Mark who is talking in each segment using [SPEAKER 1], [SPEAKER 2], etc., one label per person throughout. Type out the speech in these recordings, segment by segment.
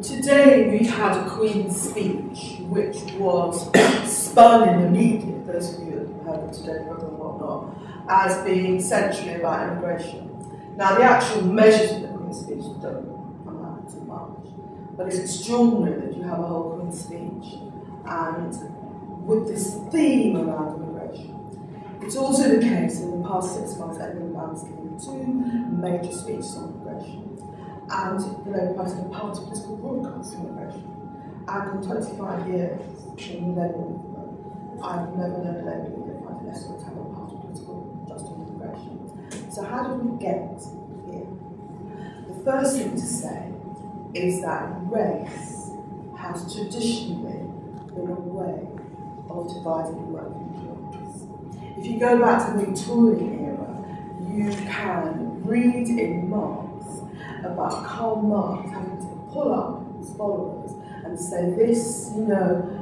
[SPEAKER 1] Today we had a Queen's speech which was spun in the media, those of you that heard it today and whatnot, as being centrally about immigration. Now the actual measures of the Queen's speech don't amount to much, but it's extraordinary that you have a whole Queen's speech and with this theme around immigration. It's also the case in the past 6 months Edwin Brown's given 2 major speeches on immigration. And the Labour Party is part of political broadcast immigration. And in 25 years in the Labour movement, I've never known a Labour leader find it necessary to have a part of political just on immigration. So how did we get here? The first thing to say is that race has traditionally been a way of dividing working class. If you go back to the Tory era, you can read in Marx about Karl Marx having to pull up his followers and say this,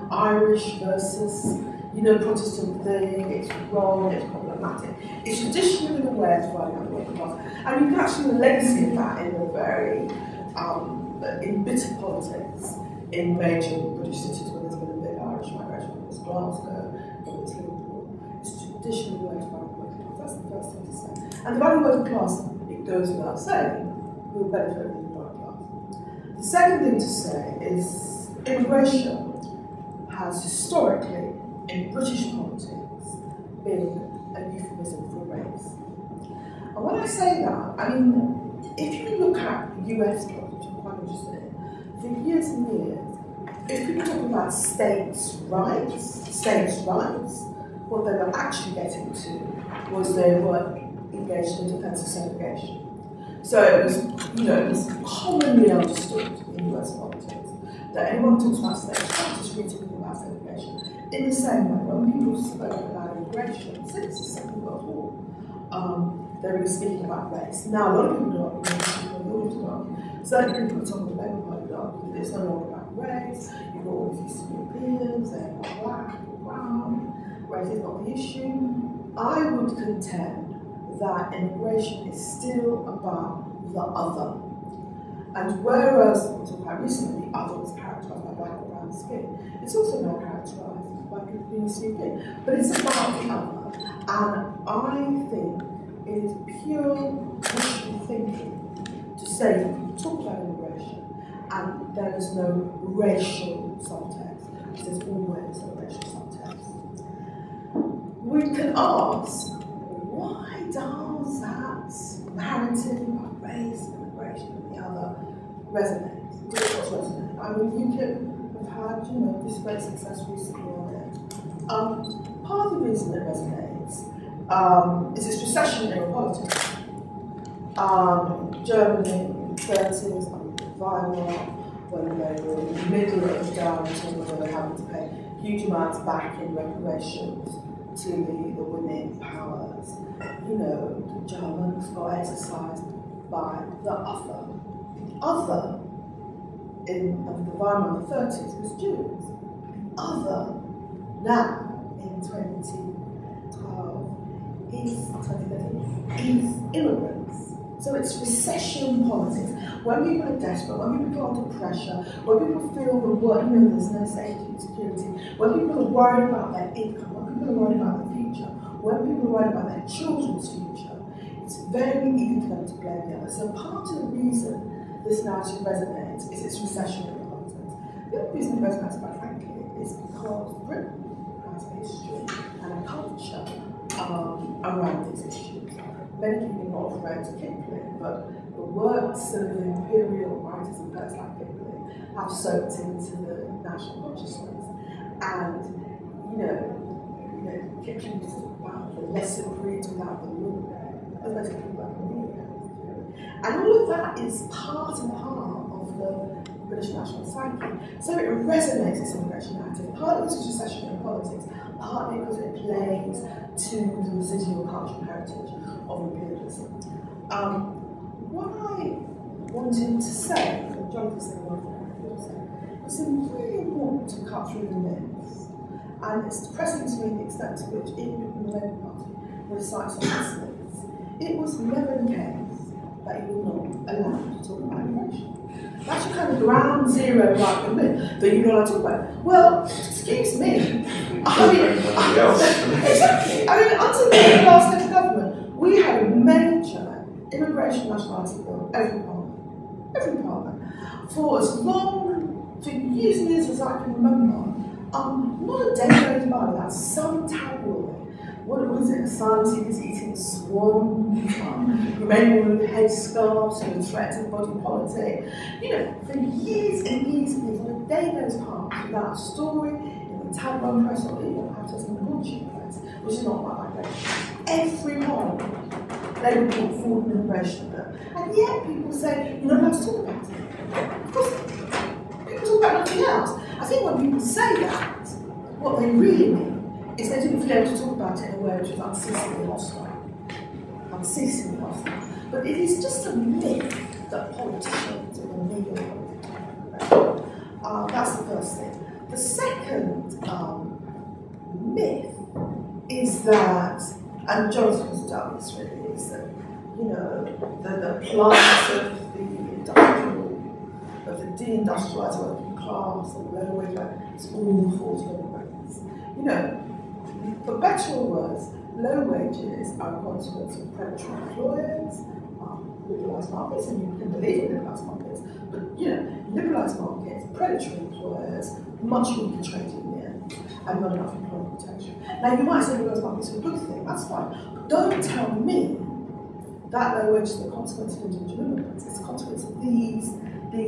[SPEAKER 1] Irish versus, Protestant thing, it's wrong, it's problematic. It's traditionally the way of dividing up the working class. And you can actually see the legacy of that in a very embittered politics in major British cities where there's been a big Irish migration, whether it's Glasgow, whether it's Liverpool. It's traditionally the way of dividing the working class. That's the first thing to say. And dividing the working class, it goes without saying, will benefit from the working class. The second thing to say is immigration has historically, in British politics, been a euphemism for race. And when I say that, I mean, if you look at US politics, which I'm quite interested in, for years and years, if people talk about states' rights, what they were actually getting to was they were engaged in defense of segregation. So it was commonly understood in US politics that anyone talks about states rights is really talking about segregation. In the same way, when people spoke about immigration since the Second World War, they were speaking about race. Now, a lot of people don't argue, certainly people at the top of the Labour Party would argue that it's no longer about race. You've got all these Eastern Europeans, they're not black or brown, race is not the issue. I would contend that immigration is still about the other. And whereas, we talked about recently, the other was characterised by black or brown skin, it's also now characterised by people being European. But it's about the other. And I think it is pure wishful thinking to say that we talk about immigration and there is no racial subtext, because there's always a racial subtext. We can ask, why does that narrative about race and immigration and the other resonate? Does it resonate? I mean, UKIP have had, this great success recently on it. Part of the reason it resonates is its recession in politics. Germany in the 30s, under Weimar, when they were in the middle of the downturn, where they were having to pay huge amounts back in reparations to the winning powers. The Germans got exercised by the other. The other in the Weimar in the 30s was Jews. The other now in 2012 is immigrants. So it's recession politics. When people are desperate, when people are under pressure, when people feel there's no safety and security, when people are worried about their income, when people are worried about their future, when people are worried about their children's future, it's very easy for them to blame the other. So part of the reason this narrative resonates is its recessionary politics. The other reason it resonates, quite frankly, is because Britain has a history and a culture around these issues. Many people are not afraid to Kipling, but the works of the imperial writers and poets like Kipling have soaked into the national consciousness. And, Kipling was about the lesser breeds without the law, as most people like me. And all of that is part and part of the British national psyche. So it resonates, this immigration narrative, partly because it's recessionary politics, partly because it plays to the residual cultural heritage of imperialism. What I wanted to say, or Jonathan said one thing I wanted to say, was really important to cut through the myths. And it's depressing to me the extent to which even people in the Labour Party recite some of these myths. It was never the case that you were not allowed to talk about immigration. That's your kind of ground zero right of myth that you're not allowed to talk about. Well, excuse me. Exactly. I mean, until the last state of government, we had a major immigration nationality bill, every parliament, for as long, for years and years as I can remember. Not a day goes by without some tabloid. What was it? Asylum seekers eating swan, remaining with headscarves who threatened body politic. You know, for years and years and years, not a day goes past without a story in the tabloid press or even perhaps in the bullshit press, which is not my migration. Every parliament, they would put forward an immigration bill. And yet people say, you're not allowed to talk about it. Of course, people talk about nothing else. I think when people say that, what they really mean is they didn't feel able to talk about it in a way which was unceasingly hostile. Unceasingly hostile. But it is just a myth that politicians or the media that's the first thing. The second myth is that, and Jonathan's done this really, is that, you know, the plight of the deindustrialised working class and low wage work, it's all the fault of immigrants. You know, for better or worse, low wages are a consequence of predatory employers, liberalised markets, and you can believe in liberalised markets, but you know, liberalised markets, predatory employers, much weaker trade unions, and not enough employment protection. Now you might say liberalised markets are a good thing, that's fine, but don't tell me that low wages are a consequence of individual immigrants, it's a consequence of these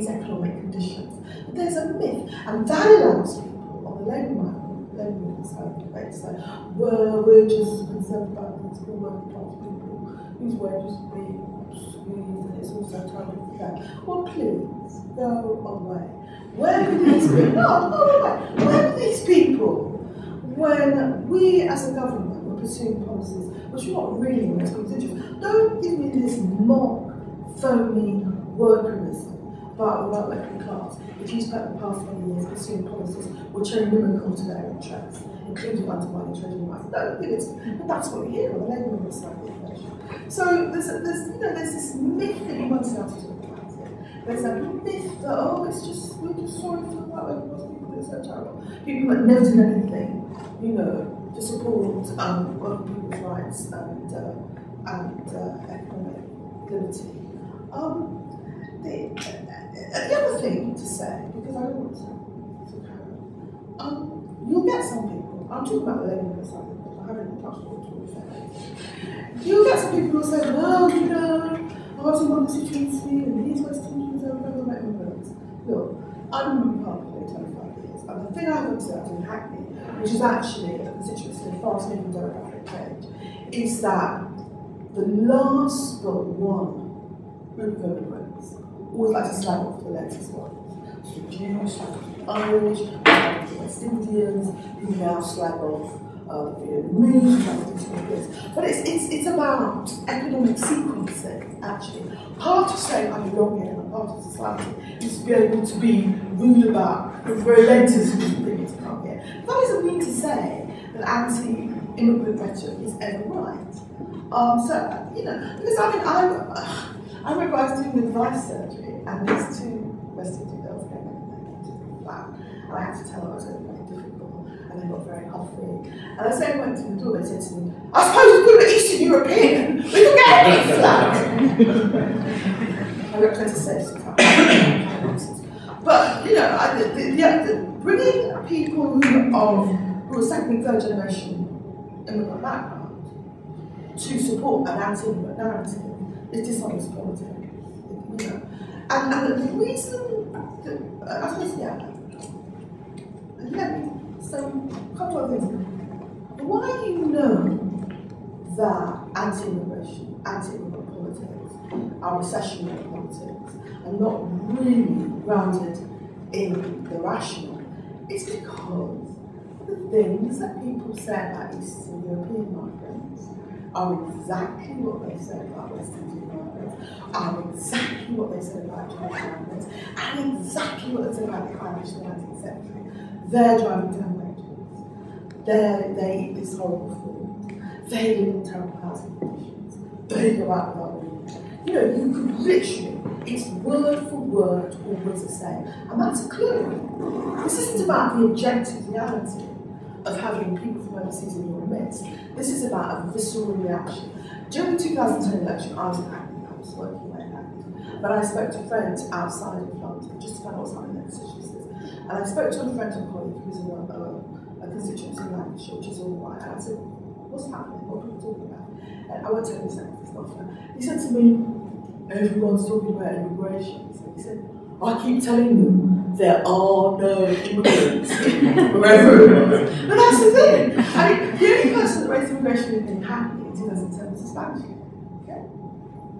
[SPEAKER 1] economic conditions. But there's a myth, and that allows people on the labour market side of the debate to say, well, we're just concerned about these poor working class people whose wages are being squeezed and it's also terrible for them. Well, please, go away. Where were these people? No, go away. Where were these people when we as a government were pursuing policies which were not really in most people's interest? Don't give me this mock, phony workerism about the working class if you spent the past 20 years pursuing policies which are inimical to their interests, including undermining trade union rights. No, but that's what we hear on the labour movement side of the equation. So there's this myth that you want to have to talk about it. There's a myth that, oh, it's just, we're just sorry for that working class people, it's so terrible. People that never did anything, you know, to support working people's rights and economic liberty. The other thing to say, because I don't want to you'll get some people, I'm talking about the labour movement side of it, I haven't touched on it all. You'll get some people who say, well, you know, our democracy treats me and these West Indians are never met immigrants. Look, I've been in Parliament for 25 years, and the thing I observed in Hackney, which is actually a constituency of fast-moving demographic change, is that the last but one group of immigrants always like to slag off the latest ones. So the Jews, slag off the Irish, slag off the West Indians, who now slag off the Vietnamese, slag off the Europeans. But it's about economic sequencing, actually. Part of saying I belong here and part of society is to be able to be rude about the very latest things to come here. That doesn't mean to say that anti-immigrant rhetoric is ever right. So, you know, because I mean, I remember I was doing midwife surgery and these two West Indian girls came in and they came to the flat and I had to tell them I was going to be very difficult and they got very huffy. And as they went to the door, they said to me, I suppose we're good at Eastern European, we can get any flat. I got trying to say some but, you know, bringing people who are second and third generation immigrant background to support an anti-immigrant narrative is dishonest politics, you know. And the reason that, I suppose, let me say a couple of things. Why you know that anti-immigration, anti-immigrant politics are recessionary politics and not really grounded in the rational is because the things that people say about Eastern European migrants are exactly what they say about West Indian migrants, are exactly what they said about Jewish migrants, and exactly what they said about the Irish in the 19th century. They're driving down wages. They eat this horrible food. They live in terrible housing conditions. They go out without money. You know, you could literally, it's word for word always the same. And that's a clue. This isn't about the objective reality of having people from overseas in your midst. This is about a visceral reaction. During the 2010 election, I was in Hackney, I was working there in Hackney, but I spoke to friends outside of London just to find out what's happening in their constituencies. And I spoke to a friend and colleague who's in a constituency in Lancashire, which is all right. And I said, what's happening? What are people talking about? And I won't tell you exactly, it's not fair. He said to me, everyone's talking about immigration. So he said, I keep telling them there are no immigrants wherever it was. But that's the thing. I mean, the only person that raised immigration in Hackney in 2010 was a Spanish. Okay?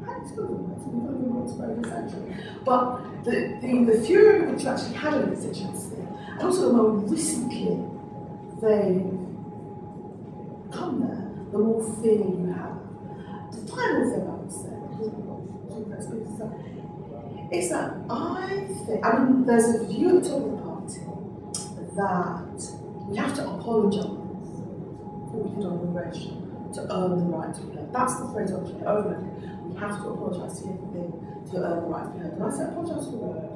[SPEAKER 1] Hackney's good. That's very essential. But the fewer which you actually had in the constituency, and also the more recently they come there, the more fear you have. The final thing I would say, is that I think, I mean, there's a view at the Tory party that we have to apologise for what we did on immigration to earn the right to be heard. That's the phrase I'm trying over again. We have to apologise to everything to earn the right to be heard. And I said, apologise for what?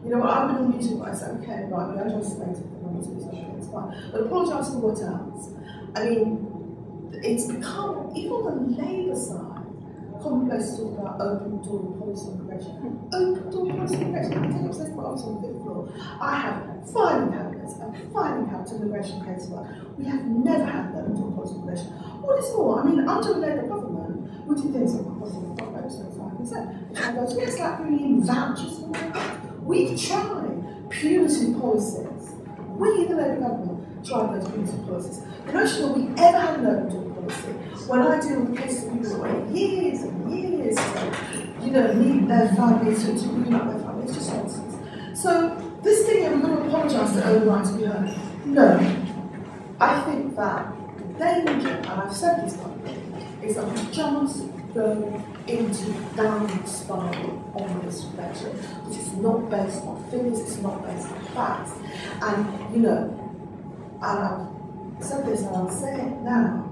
[SPEAKER 1] You know, I've been on meeting where I said, okay, right, we underestimated the numbers of this, it's fine. But apologise for what else? I mean, it's become, even on the Labour side, commonplace to talk about open door policy immigration. Open door policy immigration. I tell you what's what I was on the fifth floor. I have filing cabinets and filing cabinet immigration casework. We have never had open door policy immigration. What is more, I mean, under the Labour government, we did things like it's like bringing in vouchers for that. We've tried punitive policies. We, the Labour government, tried those punitive policies. The notion that we ever had an open door policy, when I deal with cases of people that wait years and years to, you know, meet their families, to reunite their families, it's just nonsense. So this thing here, we're going to apologise to own right to be heard. No. I think that the danger, and I've said this before, is that we just go into downward spiral on this rhetoric, which is not based on figures, it's not based on facts. And, you know, and I've said this and I'll say it now,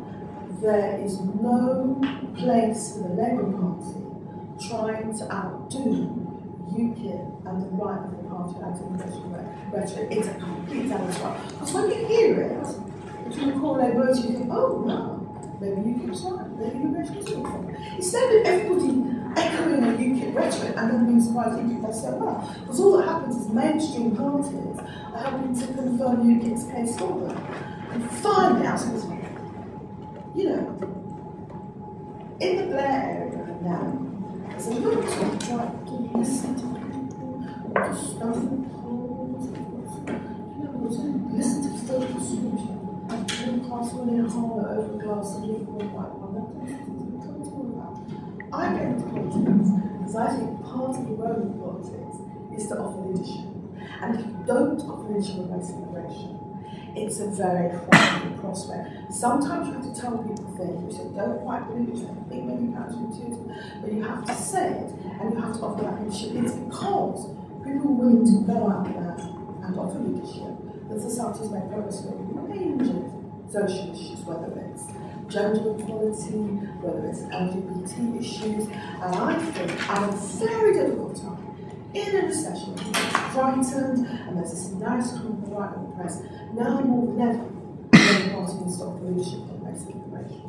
[SPEAKER 1] there is no place for the Labour Party trying to outdo UKIP and the right of the party anti-immigration rhetoric. It's a complete downward spiral. Because when you hear it, if you call Labour, you think, oh no, maybe UKIP's right, maybe immigration is right. Instead of everybody echoing a UKIP rhetoric and then being surprised UKIP does so well. Because all that happens is mainstream parties are helping to confirm UKIP's case for them. And finally, out of this one, you know, in the Blair area now, there's a lot of talk about to listen to people, to study the polls, listen to focus solution, and pass one in a hole over a glass of lukewarm white wine. I get into politics because I think part of the role of politics is to offer leadership. And if you don't offer leadership on basic immigration, it's a very frightening prospect. Sometimes you have to tell people things which they don't quite believe, which they think maybe counterintuitive, but you have to say it and you have to offer that leadership. It's because people are willing to go out there and offer leadership that society's made progress with a range of social issues, whether it's gender equality, whether it's LGBT issues, and I think at a very difficult time, in a recession, people are frightened, and there's this narrative coming from the right of the press, now more than ever, the Labour Party will stop the leadership on basic immigration.